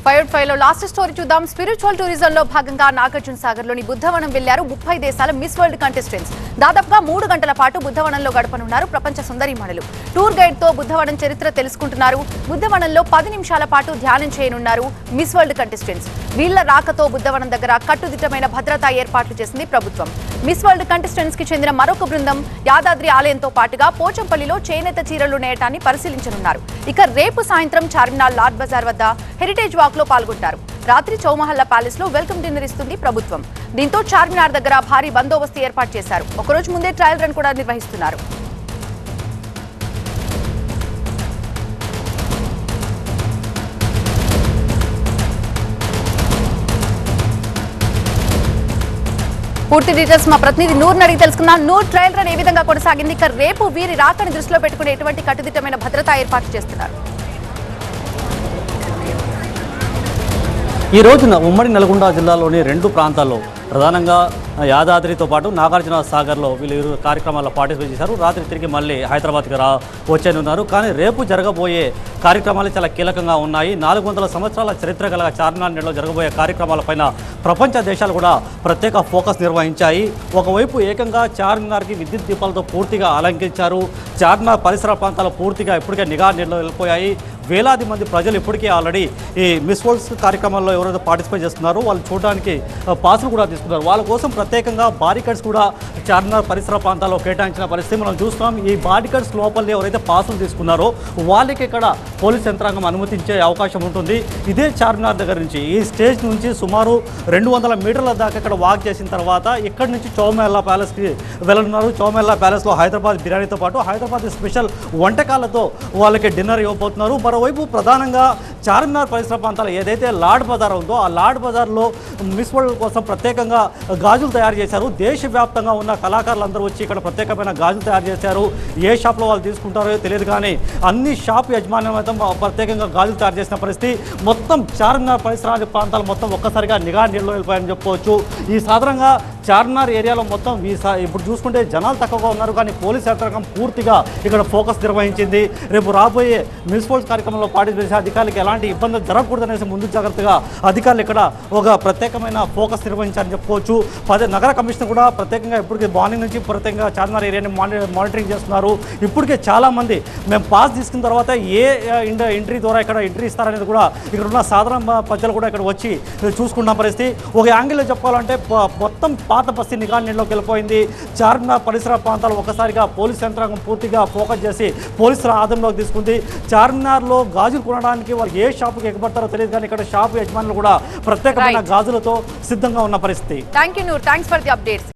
బయోట్ five లో last story చూద్దాం. Spiritual tourism లో భాగంగా నాగార్జున సాగర్ లోని బుద్ధవనం వెళ్లారు 30 దేశాల మిస్ వరల్డ్ కంటెస్టెంట్స్. దాదాపుగా 3 గంటల పాటు బుద్ధవనంలో గడపనున్నారు ప్రపంచ సుందరీమణులు. టూర్ గైడ్ తో బుద్ధవనం చరిత్ర తెలుసుకుంటున్నారు. బుద్ధవనంలో 10 నిమిషాల పాటు ధ్యానం చేయనున్నారు మిస్ వరల్డ్ కంటెస్టెంట్స్. వీళ్ల రాకతో బుద్ధవనం దగ్గర కట్టుదిట్టమైన భద్రతా ఏర్పాట్లు చేసింది ప్రభుత్వం. మిస్ వరల్డ్ కంటెస్టెంట్స్ కి చెందిన మరొక బృందం యాదాద్రి ఆలయంతో పాటుగా పోచంపల్లిలో చేనేత చీరలు నేయటాన్ని పరిశీలించనున్నారు. ఇక రేపు సాయంత్రం చార్మినార్ లాడ్ బజార్ వద్ద హెరిటేజ్ వాక్ లో పాల్గొంటారు. రాత్రి చౌమహల్లా ప్యాలెస్ లో వెల్కమ్ డిన్నర్ ఇస్తుంది ప్రభుత్వం. దీంతో చార్మినార్ దగ్గర భారీ బందోబస్తు ఏర్పాటు చేశారు. ఒకరోజు ముందే ట్రయల్ రన్ కూడా నిర్వహిస్తున్నారు. పూర్తి డీటెయిల్స్ మా ప్రతినిధి నూర్ని అడిగి తెలుసుకున్నాం. నూర్, ట్రయల్ రన్ ఏ విధంగా కొనసాగింది? ఇక రేపు వీరి రాకని దృష్టిలో పెట్టుకుని ఎటువంటి కట్టుదిట్టమైన భద్రతా ఏర్పాట్లు చేస్తున్నారు? ఈ రోజున ఉమ్మడి నల్గొండ జిల్లాలోని 2 ప్రాంతాల్లో ప్రధానంగా యాదాద్రితో పాటు నాగార్జున సాగర్లో వీళ్ళు కార్యక్రమాల్లో పార్టిసిపేట్ చేశారు. రాత్రి తిరిగి మళ్ళీ హైదరాబాద్కి వచ్చేనున్నారు. కానీ రేపు జరగబోయే కార్యక్రమాలు చాలా కీలకంగా ఉన్నాయి. 400 సంవత్సరాల చరిత్ర గల చార్మినార్ నేడులో జరగబోయే కార్యక్రమాలపైన ప్రపంచ దేశాలు కూడా ప్రత్యేక ఫోకస్ నిర్వహించాయి. ఒకవైపు ఏకంగా చార్మినార్కి విద్యుత్ దీపాలతో పూర్తిగా అలంకరించారు. చార్మినార్ పరిసర ప్రాంతాలు పూర్తిగా ఇప్పటికే నిఘా నీడలో వెళ్ళిపోయాయి. వేలాది మంది ప్రజలు ఇప్పటికే ఆల్రెడీ ఈ మిస్ వరల్డ్స్ కార్యక్రమాల్లో ఎవరైతే పార్టిసిపేట్ చేస్తున్నారో వాళ్ళు చూడడానికి పాసులు కూడా తీసుకున్నారు. వాళ్ళ కోసం ప్రత్యేకంగా బారికేడ్స్ కూడా చార్మినార్ పరిసర ప్రాంతాల్లో కేటాయించిన పరిస్థితి మనం చూస్తున్నాం. ఈ బారికేడ్స్ లోపలే ఎవరైతే పాసులు తీసుకున్నారో వాళ్ళకి ఇక్కడ పోలీస్ యంత్రాంగం అనుమతించే అవకాశం ఉంటుంది. ఇదే చార్మినార్ దగ్గర నుంచి ఈ స్టేజ్ నుంచి సుమారు 200 మీటర్ల దాకా ఇక్కడ వాక్ చేసిన తర్వాత ఇక్కడి నుంచి చౌమహల్లా ప్యాలెస్కి వెళ్ళనున్నారు. చౌమహల్లా ప్యాలెస్లో హైదరాబాద్ బిర్యానీతో పాటు హైదరాబాద్ స్పెషల్ వంటకాలతో వాళ్ళకి డిన్నర్ ఇవ్వబోతున్నారు. మరోవైపు ప్రధానంగా చార్మినార్ పరిసర ప్రాంతాలు ఏదైతే లాడ్ బజార్ ఉందో ఆ లాడ్ బజార్లో మిస్ వరల్డ్ కోసం ప్రత్యేకంగా గాజులు తయారు చేశారు. దేశవ్యాప్తంగా ఉన్న కళాకారులందరూ వచ్చి ఇక్కడ ప్రత్యేకమైన గాజులు తయారు చేశారు. ఏ షాప్లో వాళ్ళు తీసుకుంటారో తెలియదు కానీ అన్ని షాప్ యజమాన్యం అయితే ప్రత్యేకంగా గాజులు తయారు చేసిన పరిస్థితి. మొత్తం చార్మినార్ పరిసర ప్రాంతాలు మొత్తం ఒక్కసారిగా నిఘా నీడలో వెళ్ళిపోయాయని చెప్పుకోవచ్చు. ఈ సాధారణంగా చార్మినార్ ఏరియాలో మొత్తం ఇప్పుడు చూసుకుంటే జనాలు తక్కువగా ఉన్నారు కానీ పోలీస్ యంత్రాంగం పూర్తిగా ఇక్కడ ఫోకస్ నిర్వహించింది. రేపు రాబోయే మిస్ వరల్డ్ కార్యక్రమంలో పార్టిసిపేట్ చేసే అధికారులకు ఎలాంటి ఇబ్బందులు జరగకూడదనేసి ముందు జాగ్రత్తగా అధికారులు ఇక్కడ ఒక ప్రత్యేకమైన ఫోకస్ నిర్వహించారని చెప్పుకోవచ్చు. నగర కమిషనర్ కూడా ప్రత్యేకంగా ఇప్పటికే మార్నింగ్ నుంచి ప్రత్యేకంగా చార్మినార్ ఏరియాని మానిటరింగ్ చేస్తున్నారు. ఇప్పటికే చాలామంది మేము పాస్ తీసుకున్న తర్వాత ఏ ఎంట్రీ ద్వారా ఇక్కడ ఎంట్రీ ఇస్తారనేది కూడా ఇక్కడ ఉన్న సాధారణ ప్రజలు కూడా ఇక్కడ వచ్చి చూసుకున్న పరిస్థితి. ఒక యాంగిల్లో చెప్పాలంటే మొత్తం పాత బస్తీ నిఘా నీడలోకి వెళ్ళిపోయింది. చార్మినార్ పరిసర ప్రాంతాలు ఒకసారిగా పోలీస్ యంత్రాంగం పూర్తిగా ఫోకస్ చేసి పోలీసుల ఆదంలోకి తీసుకుంది. చార్మినార్లో గాజులు కొనడానికి వాళ్ళు ఏ షాపుకి ఎగబడతారో తెలియదు కానీ ఇక్కడ షాపు యజమానులు కూడా ప్రత్యేకమైన గాజులతో సిద్ధంగా ఉన్న పరిస్థితి. Thank you Noor, thanks for the updates.